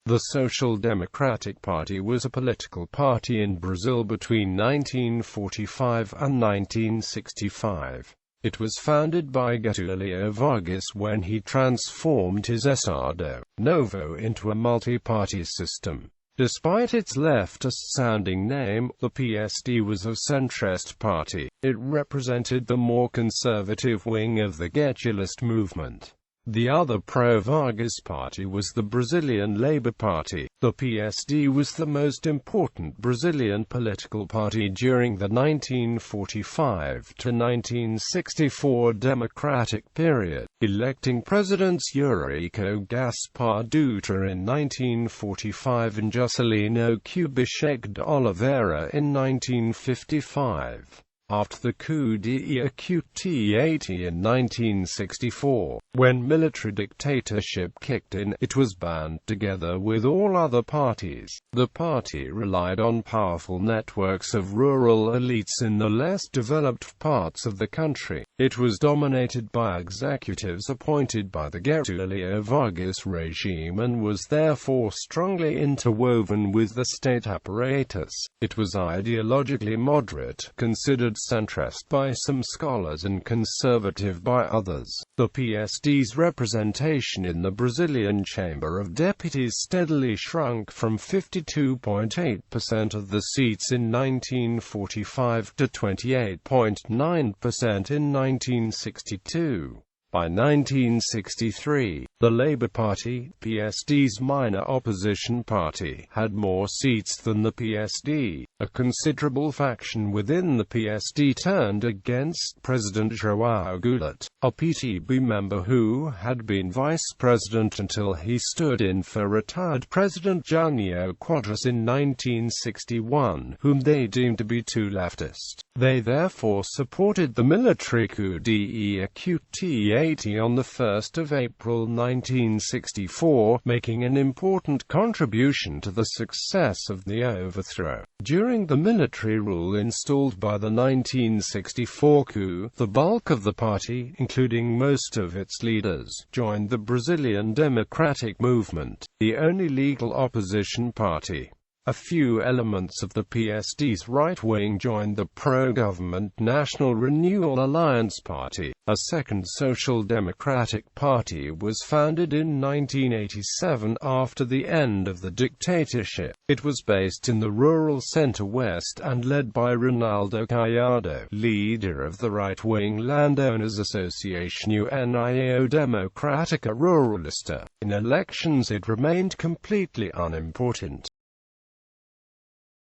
The Social Democratic Party was a political party in Brazil between 1945 and 1965. It was founded by Getúlio Vargas when he transformed his Estado Novo into a multi-party system. Despite its leftist-sounding name, the PSD was a centrist party. It represented the more conservative wing of the Getulist movement. The other pro-Vargas party was the Brazilian Labour Party. The PSD was the most important Brazilian political party during the 1945 to 1964 democratic period, electing Presidents Eurico Gaspar Dutra in 1945 and Juscelino Kubitschek de Oliveira in 1955. After the coup d'Etat in 1964, when military dictatorship kicked in, it was banned together with all other parties. The party relied on powerful networks of rural elites in the less developed parts of the country. It was dominated by executives appointed by the Getúlio Vargas regime and was therefore strongly interwoven with the state apparatus. It was ideologically moderate, considered centrist by some scholars and conservative by others. The PSD's representation in the Brazilian Chamber of Deputies steadily shrunk from 52.8% of the seats in 1945 to 28.9% in 1962. By 1963, the Labour Party, PSD's minor opposition party, had more seats than the PSD. A considerable faction within the PSD turned against President João Goulart, a PTB member who had been vice president until he stood in for retired President Jânio Quadros in 1961, whom they deemed to be too leftist. They therefore supported the military coup d'Etat on the 1st of April 1964, making an important contribution to the success of the overthrow. During the military rule installed by the 1964 coup, the bulk of the party, including most of its leaders, joined the Brazilian Democratic Movement, the only legal opposition party. A few elements of the PSD's right wing joined the pro-government National Renewal Alliance Party. A second Social Democratic Party was founded in 1987 after the end of the dictatorship. It was based in the rural center-west and led by Ronaldo Caiado, leader of the right-wing Landowners Association União Democrática Ruralista. In elections it remained completely unimportant.